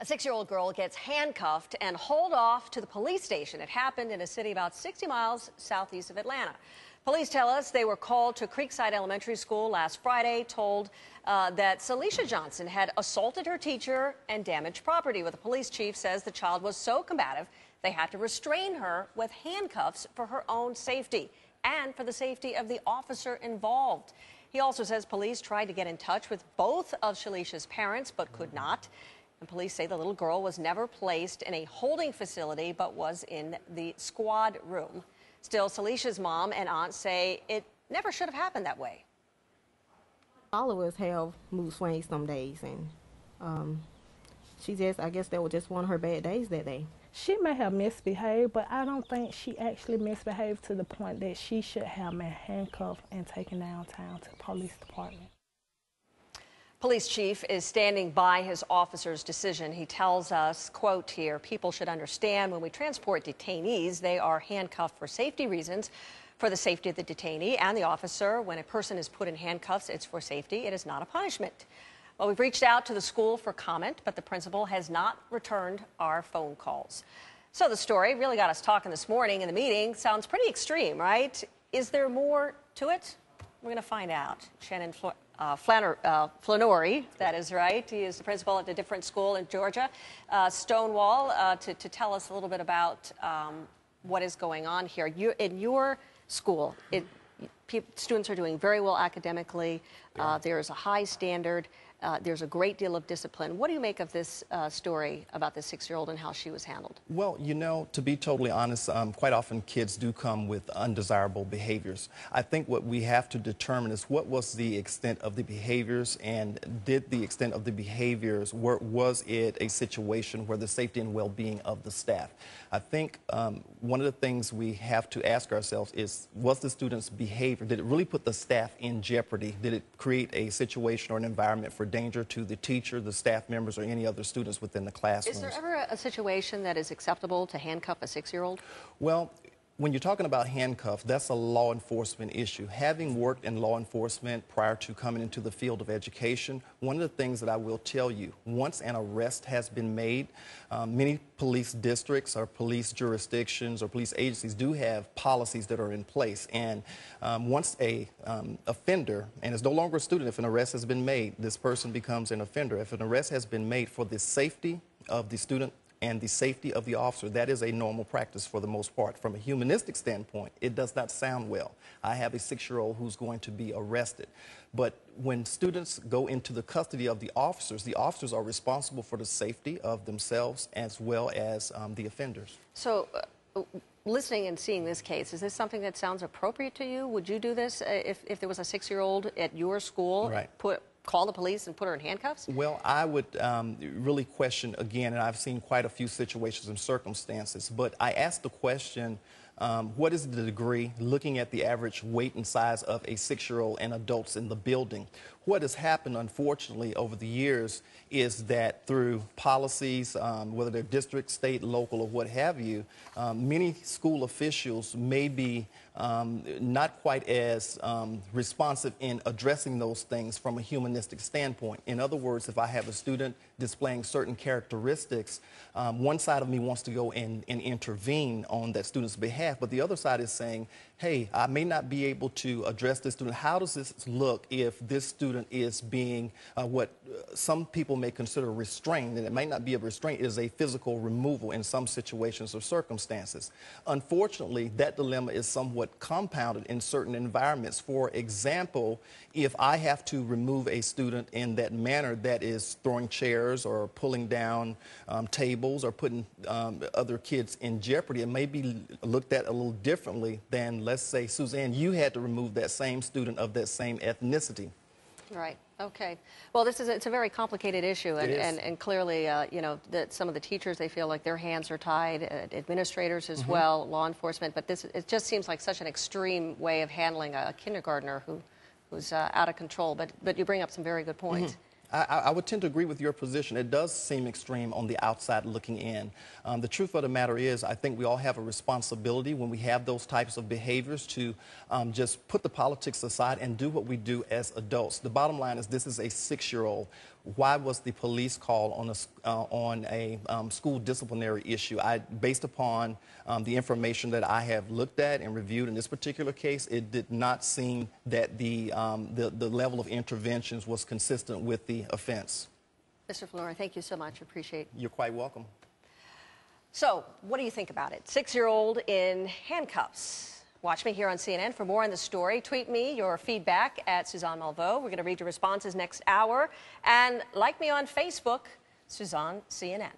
A 6-year-old girl gets handcuffed and hauled off to the police station. It happened in a city about 60 miles southeast of Atlanta. Police tell us they were called to Creekside Elementary School last Friday, told that Celicia Johnson had assaulted her teacher and damaged property. Well, the police chief says the child was so combative they had to restrain her with handcuffs for her own safety and for the safety of the officer involved. He also says police tried to get in touch with both of Celicia's parents but could not. And police say the little girl was never placed in a holding facility but was in the squad room. Still, Celicia's mom and aunt say it never should have happened that way. All of us have mood swings some days, and I guess that was just one of her bad days that day. She may have misbehaved, but I don't think she actually misbehaved to the point that she should have been handcuffed and taken downtown to the police department. Police chief is standing by his officer's decision. He tells us, quote here, people should understand when we transport detainees, they are handcuffed for safety reasons, for the safety of the detainee and the officer. When a person is put in handcuffs, it's for safety. It is not a punishment. Well, we've reached out to the school for comment, but the principal has not returned our phone calls. So the story really got us talking this morning in the meeting. Sounds pretty extreme, right? Is there more to it? We're going to find out. Shannon Flounnory, that is right. He is the principal at a different school in Georgia, Stonewall, to tell us a little bit about what is going on here. In your school, students are doing very well academically. There is a high standard. There's a great deal of discipline. What do you make of this story about this 6-year-old and how she was handled? Well, you know, to be totally honest, quite often kids do come with undesirable behaviors. I think what we have to determine is what was the extent of the behaviors, and did the extent of the behaviors, was it a situation where the safety and well-being of the staff? I think one of the things we have to ask ourselves is, was the student's behavior, did it really put the staff in jeopardy? Did it create a situation or an environment for danger to the teacher, the staff members, or any other students within the classroom? Is there ever a situation that is acceptable to handcuff a 6-year-old? Well, when you're talking about handcuffs, that's a law enforcement issue. Having worked in law enforcement prior to coming into the field of education, one of the things that I will tell you, once an arrest has been made, many police districts or police jurisdictions or police agencies do have policies that are in place. And once a offender, and is no longer a student, if an arrest has been made, this person becomes an offender. If an arrest has been made for the safety of the student and the safety of the officer, that is a normal practice for the most part. From a humanistic standpoint, it does not sound well. I have a 6-year-old who's going to be arrested. But when students go into the custody of the officers are responsible for the safety of themselves as well as the offenders. So, listening and seeing this case, is this something that sounds appropriate to you? Would you do this if there was a 6-year-old at your school? Right. Call the police and put her in handcuffs? Well, I would really question again, and I've seen quite a few situations and circumstances, but I asked the question, what is the degree, looking at the average weight and size of a 6-year-old and adults in the building? What has happened, unfortunately, over the years is that through policies, whether they're district, state, local, or what have you, many school officials may be not quite as responsive in addressing those things from a humanistic standpoint. In other words, if I have a student displaying certain characteristics, one side of me wants to go and intervene on that student's behalf, but the other side is saying, hey, I may not be able to address this student. How does this look if this student is being what some people may consider restrained? And it may not be a restraint, it is a physical removal in some situations or circumstances. Unfortunately, that dilemma is somewhat compounded in certain environments. For example, if I have to remove a student in that manner, that is throwing chairs or pulling down tables or putting other kids in jeopardy, it may be looked at a little differently than, let's say, Suzanne, you had to remove that same student of that same ethnicity. Right. Okay. Well, it's a very complicated issue, and clearly, you know, that some of the teachers, they feel like their hands are tied, administrators as well, law enforcement. But it just seems like such an extreme way of handling a kindergartner who's out of control. But you bring up some very good points. I would tend to agree with your position. It does seem extreme on the outside looking in. The truth of the matter is, I think we all have a responsibility when we have those types of behaviors to just put the politics aside and do what we do as adults. The bottom line is, this is a 6-year-old. Why was the police call on a school disciplinary issue. Based upon the information that I have looked at and reviewed in this particular case, it did not seem that the level of interventions was consistent with the offense. Mr. Flounnory, thank you so much. Appreciate it. You're quite welcome. So, what do you think about it? 6-year-old in handcuffs. Watch me here on CNN for more on the story. Tweet me your feedback at Suzanne Malveaux. We're going to read your responses next hour. And like me on Facebook, Suzanne CNN.